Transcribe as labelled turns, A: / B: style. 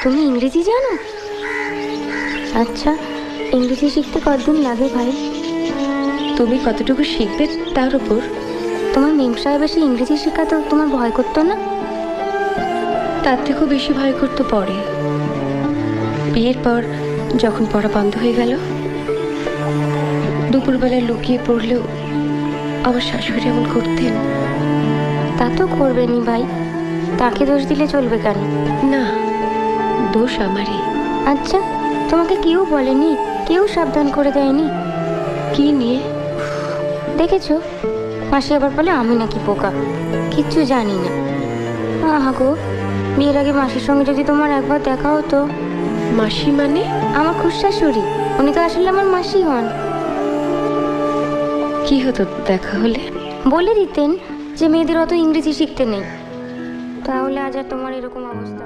A: তুমি ইংরেজি জানো? আচ্ছা, ইংরেজি শিখতে কতদিন লাগে ভাই?
B: তুমি কতটুকু শিখবে তার উপর।
A: তোমার মেম সাহেব এসে ইংরেজি শেখাতো, তোমার ভয় করতো না?
B: তার থেকেও বেশি ভয় করতো পরে, বিয়ের পর যখন পড়া বন্ধ হয়ে গেল। দুপুরবেলায় লুকিয়ে পড়লেও আমার শাশুড়ি এমন করতেন।
A: তা তো করবেনি ভাই, তাকে দোষ দিলে চলবে কেন?
B: না, দোষ আমারই।
A: আচ্ছা, তোমাকে কেউ বলেনি? কেউ সাবধান করে দেয়নি?
B: কি নিয়ে?
A: দেখেছো, মাসি আবার বলে আমি নাকি বোকা, কিচ্ছু জানি না। আহা গো, বিয়ের আগে মাসির সঙ্গে যদি তোমার একবার দেখা হতো।
B: মাসি মানে?
A: আমার খুড়শাশুড়ি, উনি তো আসলে আমার মাসি হন।
B: কি হতো দেখা হলে?
A: বলে দিতেন যে মেয়েদের অত ইংরেজি শিখতে নেই, তাহলে আজ আর তোমার এরকম অবস্থা।